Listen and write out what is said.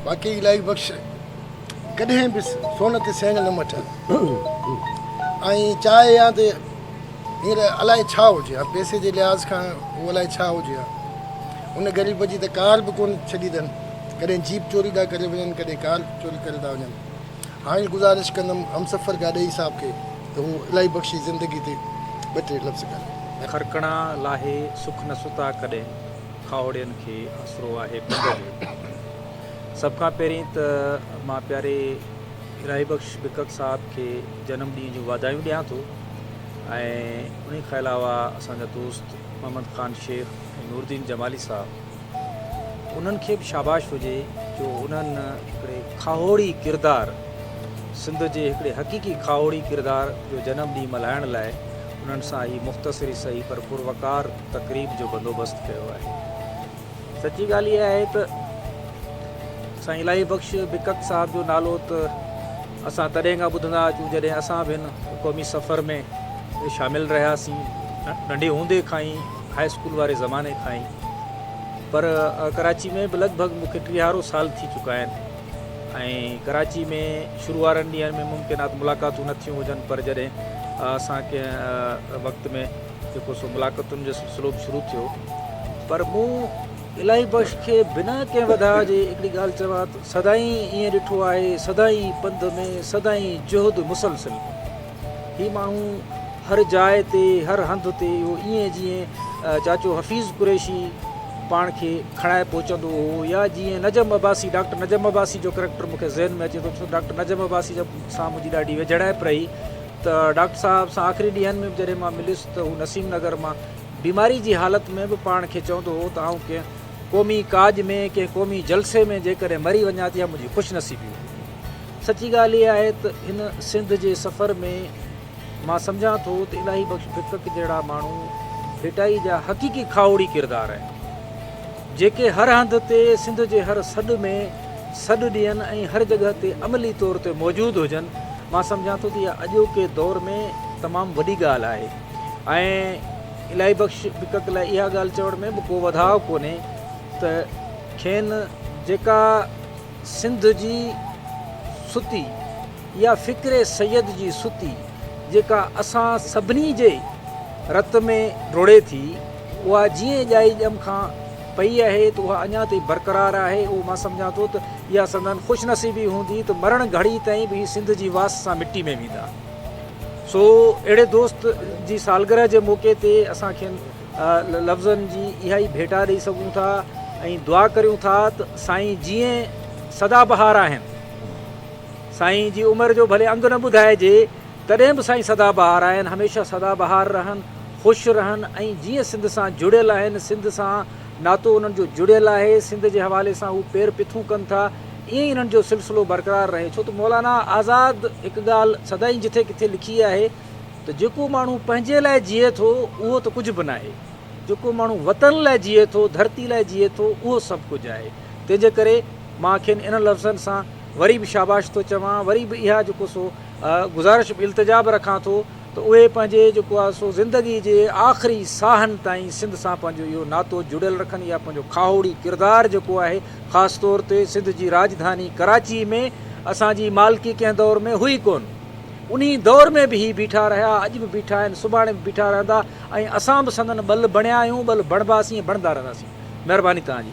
बाक़ी इलाही बख़्श कॾहिं बि सोन ते सेंग न मटिया ऐं चाहे या त हींअर अलाए छा हुजे हा पैसे जे लिहाज़ खां उहो अलाए छा हुजे हा उन ग़रीब जी त कार बि कोन छॾी अथनि कॾहिं जीप चोरी था करे वञनि कॾहिं कार चोरी करे था वञनि हाणे गुज़ारिश कंदुमि हमसफ़र गाॾी साहिब खे त हू इलाही बख़्शी ज़िंदगी ते ॿ टे लफ़्ज़ करे खरकणा लाहे सुख न सुता कॾहिं खावड़ियुनि खे आसरो आहे पंध जो सभ खां पहिरीं त मां प्यारे इलाही बख़्श बिकक साहब खे जनम ॾींहं जूं वाधायूं ॾियां थो ऐं उन खां अलावा असांजा दोस्त मोहम्मद ख़ान शेख ऐं नूरदीन जमाली साहब उन्हनि खे बि शाबाश हुजे जो उन्हनि हिकिड़े खाहोड़ी किरदारु सिंध जे हिकिड़े हक़ीक़ी खाहोड़ी किरदार जो जनम ॾींहुं मल्हाइण लाइ उन्हनि सां ही मुख़्तसिरी सही पर पुरवकार तक़रीब जो बंदोबस्तु कयो आहे। सची ॻाल्हि इहा आहे त साईं इलाही बख़्श बिकक साहब जो नालो त असां तॾहिं खां ॿुधंदा अचूं जॾहिं असां बि हिन क़ौमी सफ़र में शामिलु रहियासीं नंढे हूंदे खां ई हाई स्कूल वारे ज़माने खां ई पर कराची में बि लॻभॻि मूंखे 30 साल थी चुका आहिनि ऐं कराची में शुरू वारनि ॾींहंनि में मुमकिनात मुलाक़ातूं न थियूं हुजनि पर जॾहिं असांखे वक़्त में जेको सो मुलाक़ातुनि जो सिलसिलो बि शुरू थियो पर मूं इलाही बख़्श खे बिना कंहिं वधा जे हिकिड़ी ॻाल्हि चवां त सदाईं ईअं ॾिठो आहे सदाईं पंध में सदाईं जुहद मुसलसिल ही माण्हू हर जाइ ते हर हंधि ते इहो ईअं जीअं चाचो हफ़ीज़ कुरैशी पाण खे खणाए पहुचंदो हो या जीअं नजम अब्बासी डॉक्टर नजम अब्बासी जो करैक्टर मूंखे ज़हन में अचे थो छो डॉक्टर नजम अब्बासी सां मुंहिंजी ॾाढी वेझड़ाइप रही त डॉक्टर साहब सां आख़िरी ॾींहंनि में जॾहिं मां मिलियुसि त हू नसीम नगर मां बीमारी जी हालत में बि पाण खे चवंदो हो त आउं कंहिं क़ौमी काज में कंहिं क़ौमी जलसे में जेकॾहिं मरी वञा थी या मुंहिंजी ख़ुशनसीबी हुई। सची ॻाल्हि इहा आहे त हिन सिंध जे सफ़र में मां सम्झां थो त इलाही बख़्श बिकक जहिड़ा माण्हू भेटाई जा हक़ीक़ी खावड़ी किरदार आहिनि जेके हर हंधि ते सिंध जे हर सॾ में सॾु ॾियनि ऐं हर जॻह ते अमली तौर ते मौजूदु हुजनि मां सम्झां थो त इहा अॼोके दौर में तमामु वॾी ॻाल्हि आहे ऐं इलाही बख़्श बिकक लाइ इहा ॻाल्हि चवण में बि को वधाउ कोन्हे त खेनि जेका सिंध जी सुती या फ़िक्रे सैद जी सुती जेका असां सभिनी जे रत में रुड़े थी उहा जीअं ॼाई ॼम खां पई आहे त उहा अञा ताईं बरक़रार आहे उहो मां सम्झां थो त इहा संदन ख़ुशनसीबी हूंदी त मरण घड़ी ताईं बि सिंध जी वास सां मिटी में वेंदा। सो अहिड़े दोस्त जी सालगिरह जे मौक़े ते असांखे लफ़्ज़नि जी इहा ई भेटा ॾेई सघूं था ऐं दुआ करियूं था त साईं जीअं सदाबहार आहिनि साईं जी उमिरि जो भले अंग न ॿुधाइजे तॾहिं बि साईं सदाबहार आहिनि हमेशह सदाबहार रहनि ख़ुशि रहनि ऐं जीअं सिंध सां जुड़ियल आहिनि सिंध सां नातो उन्हनि जो जुड़ियल आहे सिंध जे हवाले सां हू पेर पिथूं कनि था ईअं ई इन्हनि जो सिलसिलो बरक़रार रहे छो त मौलाना आज़ाद हिकु ॻाल्हि सदाईं जिथे किथे लिखी आहे त जेको माण्हू पंहिंजे लाइ जीए थो उहो त कुझु बि न आहे जेको माण्हू वतन लाइ जीए थो धरती लाइ जीए थो उहो सभु कुझु आहे तंहिंजे करे मां खेनि इन लफ़्ज़नि सां वरी बि शाबाश थो चवां वरी बि इहा जेको सो गुज़ारिश बि इल्तिजा बि रखां थो त उहे पंहिंजे जेको आहे सो ज़िंदगी जे आख़िरी साहनि ताईं सिंध सां पंहिंजो इहो नातो जुड़ियल रखनि या पंहिंजो खाहोड़ी किरदारु जेको आहे ख़ासि तौर ते सिंध जी राजधानी कराची में असांजी मालिकी कंहिं दौर में हुई कोन उन दौर में बि ही बीठा रहिया अॼु बि बीठा आहिनि सुभाणे बि बीठा रहंदा ऐं असां बि संदन ॿल बणिया आहियूं ॿल बणिबासीं बणंदा रहंदासीं। महिरबानी तव्हांजी।